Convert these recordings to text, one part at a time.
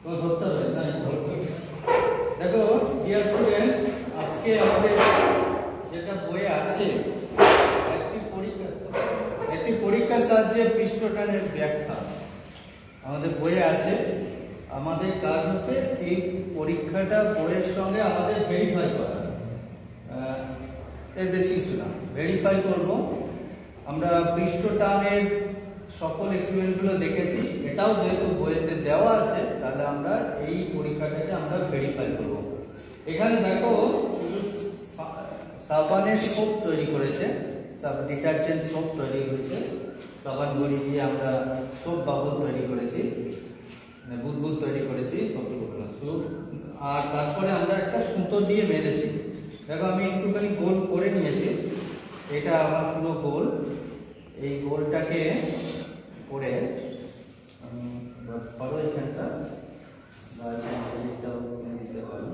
তো ধরতে হবে না, দেখো ডিয়ার স্টুডেন্টস, আজকে আমাদের যেটা বইয়ে আছে একটি পরীক্ষার সাহায্যে পৃষ্ঠটানের ব্যাখ্যা আমাদের বইয়ে আছে। আমাদের কাজ হচ্ছে এই পরীক্ষাটা বইয়ের সঙ্গে আমাদের ভেরিফাই করা, এর বেশি কিছু না। ভেরিফাই করব আমরা পৃষ্ঠটানের সকল এক্সপেরিমেন্টগুলো দেখেছি, এটাও যেহেতু বইয়েতে দেওয়া আছে তাহলে আমরা এই পরীক্ষাটাকে আমরা ভেরিফাই করব। এখানে দেখো সাবানের সোপ তৈরি করেছে, ডিটারজেন্ট সোপ তৈরি করেছে, সাবান বড়ি দিয়ে আমরা সোপ বাবল তৈরি করেছি, বুদবুদ তৈরি করেছি সবগুলো। আর তারপরে আমরা একটা সুতো দিয়ে বেঁধেছি। দেখো আমি একটুখানি গোল করে নিয়েছি, এটা আমার পুরো গোল। এই গোলটাকে করে আমি ধরো এখানটা দিতে পারো,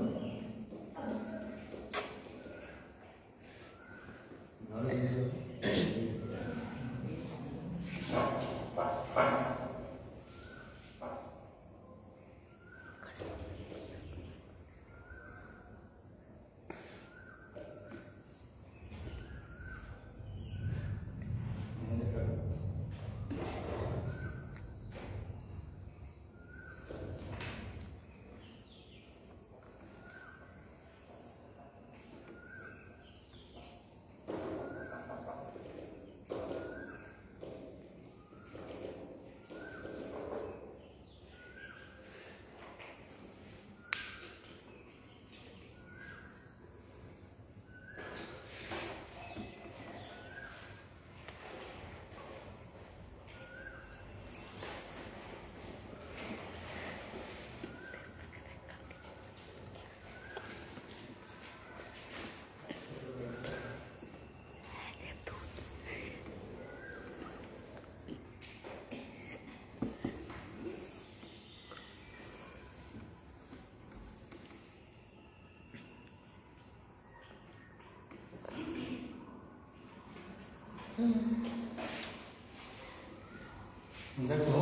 দেখো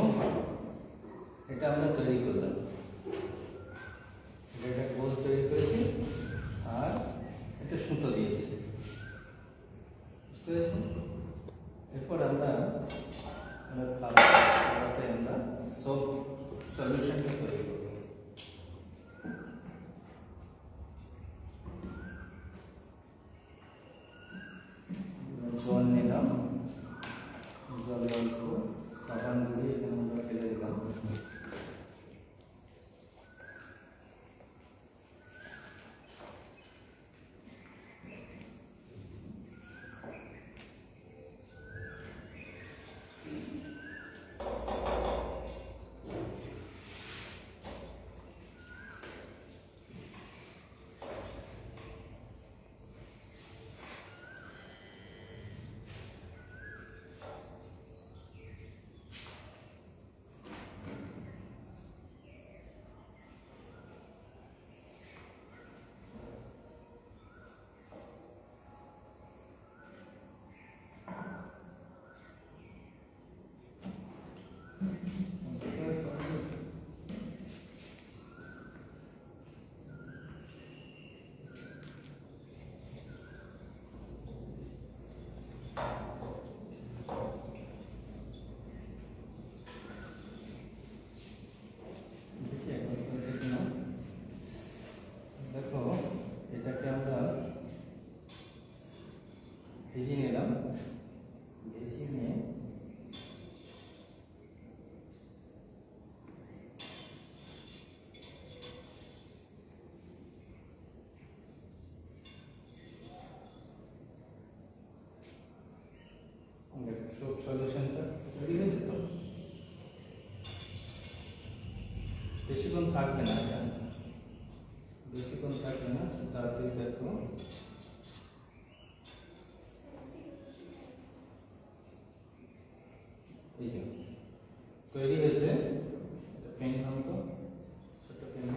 এটা আমরা তৈরি করলাম, এটা গোল তৈরি করেছি আর একটা সুতো দিয়েছি, বুঝতে পেরেছি? এরপর আমরা আমরা সব সলিউশনটা তৈরি করব। জল নিলাম, জল অল্প, সাবান গুঁড়ি এখানে আমরা ফেলে দিলাম, ভিজিয়ে নিলাম, ভিজিয়ে নিয়ে সব সলিউশনটা তৈরি হয়েছে। তো বেশিক্ষণ থাকবে না, বেশিক্ষণ থাকবে না, তাড়াতাড়ি দেখো তৈরি হয়েছে। পেন নাম তো ছোট পেন।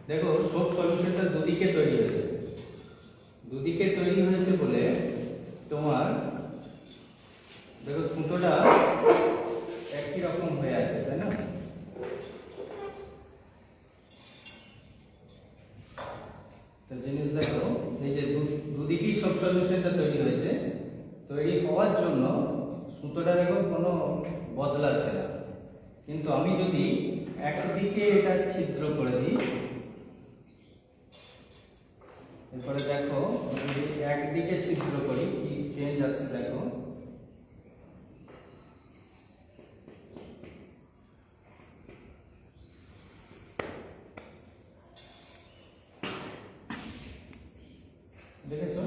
দেখো সব সলিউশনটা দুদিকে তৈরি হয়েছে, দুদিকে তৈরি হয়েছে বলে তোমার দেখো সুতোটা একই রকম হয়ে আছে, তাই না? তো জিনিস দেখো, এই যে দুদিকেই সব সলিউশনটা তৈরি হয়েছে, তৈরি হওয়ার জন্য সুতোটা দেখো কোনো বদলাচ্ছে না। কিন্তু আমি যদি একদিকে এটা ছিদ্র করে দিই, এরপরে দেখো যদি একদিকে ছিদ্র করি কি চেঞ্জ আসছে দেখো। দেখেছো,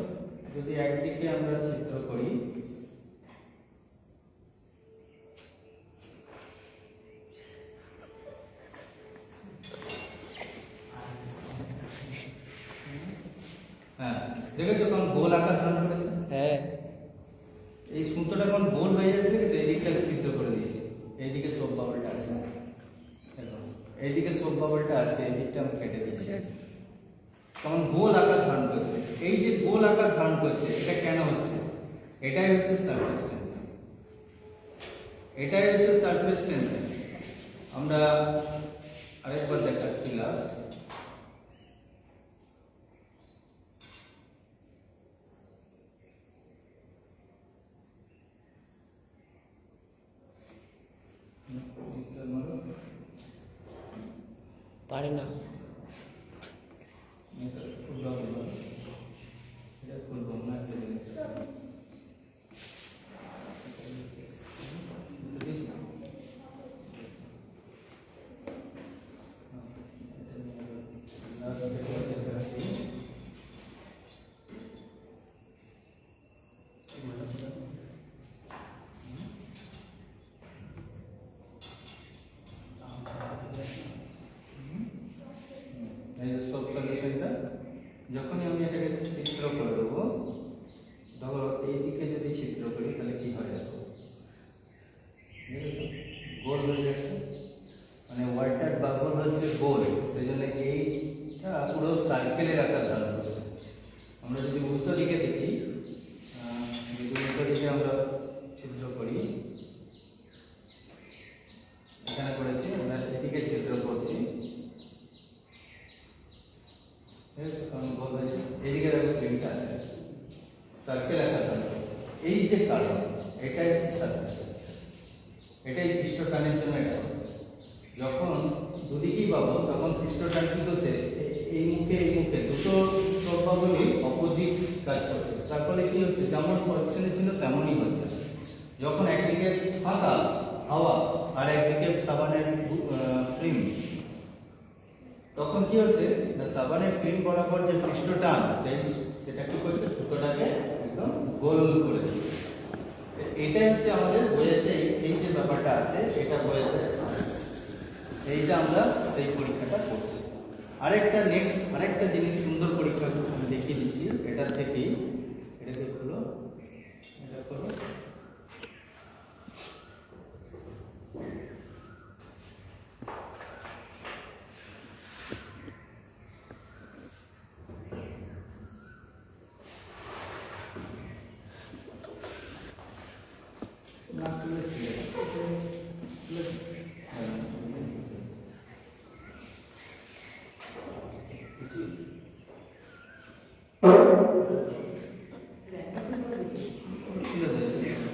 যদি একদিকে আমরা ছিদ্র করি, হ্যাঁ দেখেছো কোন গোল আকার ধারণ করেছে। হ্যাঁ, এই সুতোটা কোন গোল হয়ে যাচ্ছে, দেখেছো এইদিকটা ছিদ্র করে দিয়েছি, এইদিকে সোপ বাবলটা আছে, এইদিকে সোপ বাবলটা আছে, এইদিকটা আমি কেটে দিয়েছি, তখন গোল আকার ধারণ করছে। এই যে গোল আকার ধারণ করছে এটা কেন হচ্ছে? এটাই হচ্ছে সারফেস টেনশন, এটাই হচ্ছে সারফেস টেনশন। আমরা আরেকবার দেখাচ্ছি লাস্ট। পারে না। এই যে সব সলিউশনটা যখনই আমি এটাকে ছিদ্র করে দেবো, ধরো এইদিকে যদি ছিদ্র করি তাহলে কি হয় দেখো, বুঝেছো? গোল হয়ে যাচ্ছে, মানে ওয়াটার বাবল হচ্ছে গোল, সেই জন্য এইটা পুরো সার্কেলের আকার ধারণ করছে। আমরা যদি উল্টো দিকে দেখি, যদি উল্টো দিকে আমরা ছিদ্র করি, এখানে করেছি, আমরা এদিকে ছিদ্র করছি, এইদিকে দেখো প্লেনটা আছে, সার্কেল আকার ধারণ করছে। এই যে কারণ, এটাই হচ্ছে সারফেস টেনশন, এটাই পৃষ্ঠটানের জন্য এটা হচ্ছে। যখন দুদিকেই বাবল, তখন পৃষ্ঠটান কি হচ্ছে, এই মুখে দুটো চোখ বাবলই অপোজিট কাজ করছে, তার ফলে কি হচ্ছে, যেমন পজিশনে ছিল তেমনই হচ্ছে। যখন একদিকে ফাঁকা হাওয়া আর একদিকে সাবানের ফিল্ম, তখন কি হচ্ছে না, সাবানের ফিল্ম বরাবর যে পৃষ্ঠটান সেটা কি করছে, সুতোটাকে একদম গোল করে দিচ্ছে। এটা হচ্ছে আমাদের বোঝাতে, এই যে ব্যাপারটা আছে এটা বোঝাতে, এইটা আমরা সেই পরীক্ষাটা করছি। আরেকটা জিনিস সুন্দর পরীক্ষা আমি দেখিয়ে দিচ্ছি, এটা থেকেই, এটাকে খুলো, এটা করো, না খুলেছি খুলে দেবে।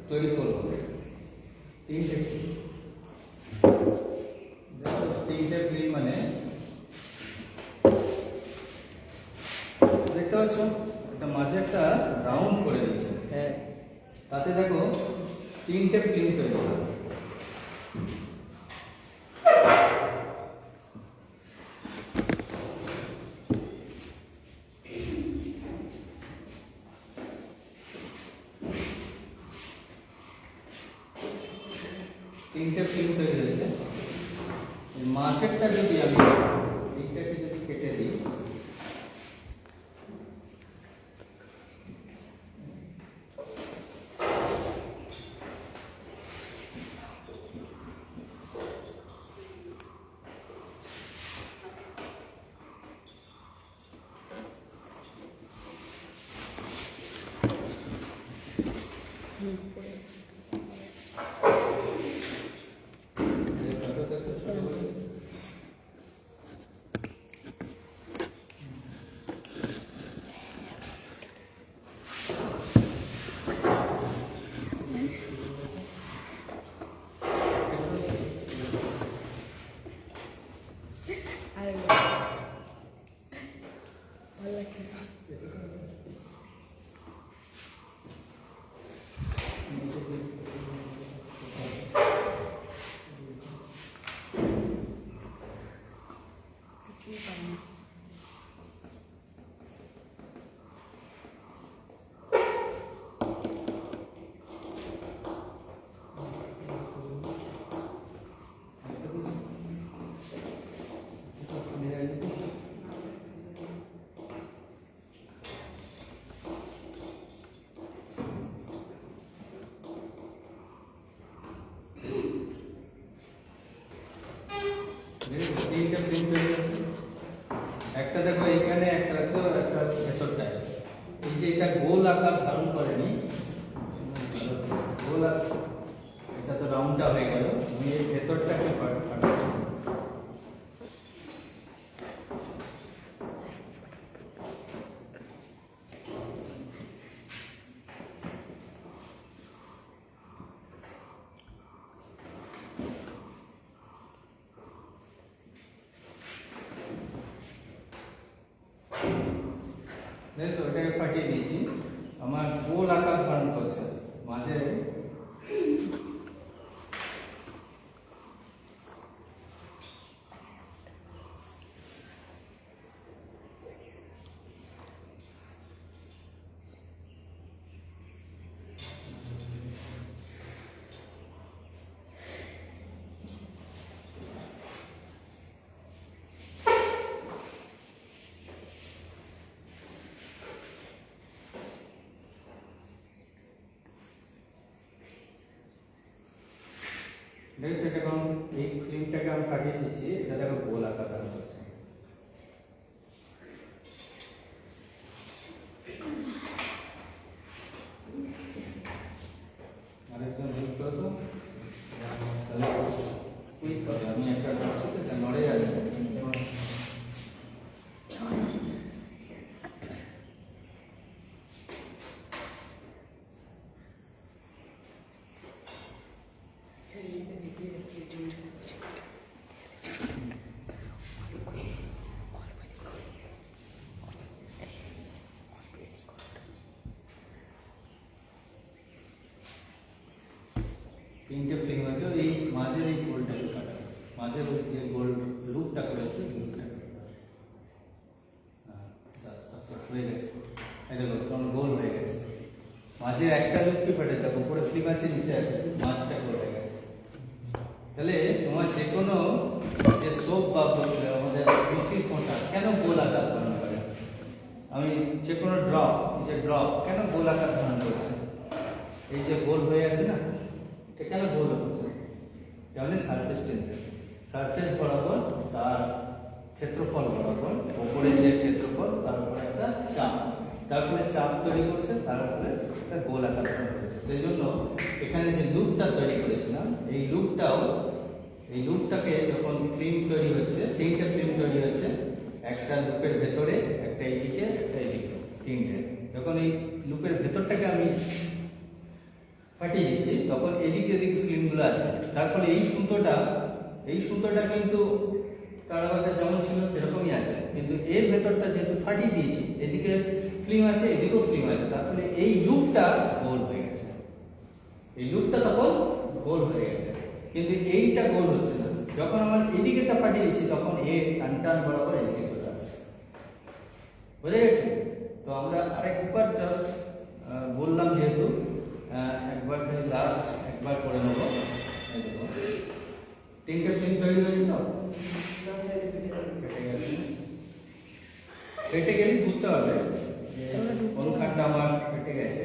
তৈরি করবো। তিনটে ফিল্ম মানে দেখতে পাচ্ছ, এটা মাঝে একটা রাউন্ড করে দিয়েছে। হ্যাঁ, তাতে দেখো তিনটে ফিল্ম তৈরি হবে। তিনটে ফিল্ম তৈরি হয়েছে। মাঝেরটা যদি আমি এইটাকে যদি কেটে দিই, আর ভালো লাগতেছে। কিছুই পারি না। তিনটে ফিল্ম তৈরি হয়েছে। একটা দেখো এইখানে, একটা দেখো একটা ভেতরটায়। এই যে এটা গোল আকার ধারণ করেনি, গোল আকার, এটা তো রাউন্ডটা হয়ে গেল। আমি এই ভেতরটাকে কাটাচ্ছি। দেখো এটাকে ফাটিয়ে দিয়েছি, আমার গোল আকার ধারণ করছে। মাঝে দেখো সেটা এখন এই ফিল্মটাকে আমি কাটিয়ে দিচ্ছি। এটা দেখো গোল আকার ধারণ করছে। আরেকজন হেল্প করো তো, তাহলে কুইক করো। আমি একটা করছি তো, এটা নড়ে যাচ্ছে। তিনটে ফিল্ম আছে। এই মাঝের এই গোলটাকে কাটা, মাঝের ওই যে গোল লুপটা করেছে, লুপটাকে হয়ে গেছে। এটা কোন গোল হয়ে গেছে। মাঝের একটা লুপ কি ফাটে, দেখো উপরে ফিল্ম আছে, নিচে আছে, মাঝটা গোল হয়ে গেছে। তাহলে তোমার যে কোনো যে সোপ বা আমাদের মিষ্টির ফোঁটা কেন গোল আকার ধারণ করে? আমি যে কোনো ড্রপ, যে ড্রপ কেন গোল আকার ধারণ করছে? এই যে গোল হয়ে আছে না, এটা কেন গোল হচ্ছে? তাহলে সারফেস টেনশন, সারফেস বরাবর তার ক্ষেত্রফল বরাবর উপরে যে ক্ষেত্রফল, তার উপরে একটা চাপ, তার ফলে চাপ তৈরি করছে, তার ফলে একটা গোল আকার ধারণ করেছে। সেই জন্য এখানে যে লুপটা তৈরি করেছিলাম, এই লুপটাকে যখন ফিল্ম তৈরি হচ্ছে, তিনটে ফিল্ম তৈরি হচ্ছে, একটা লুপের ভেতরে, একটা এইদিকে, একটা এইদিকে, তিনটে। যখন এই লুপের ভেতরটাকে আমি ফাটিয়ে দিচ্ছি তখন এদিকে এদিকে ফিল্মগুলো আছে, তার ফলে এই সুতোটা কিন্তু কারাবারটা যেমন ছিল সেরকমই আছে, কিন্তু এর ভেতরটা যেহেতু ফাটিয়ে দিয়েছি, এদিকে ফিল্ম আছে এদিকেও ফিল্ম আছে, তার ফলে এই লুপটা গোল হয়ে গেছে। এই লুপটা তখন গোল হয়ে গেছে, কিন্তু এইটা গোল হচ্ছে না। যখন আমার এদিকেটা ফাটিয়ে দিচ্ছি তখন এর টান বরাবর এদিকে চলে আসছে। বুঝে গেছে? তো আমরা আরেকবার জাস্ট বললাম, যেহেতু একবার লাস্ট একবার করে নেবো। এই দেখো, তিনটে ফিল্ম তৈরি হয়েছে তো, কেটে গেলে বুঝতে পারবে যে কোন খাটটা আমার কেটে গেছে।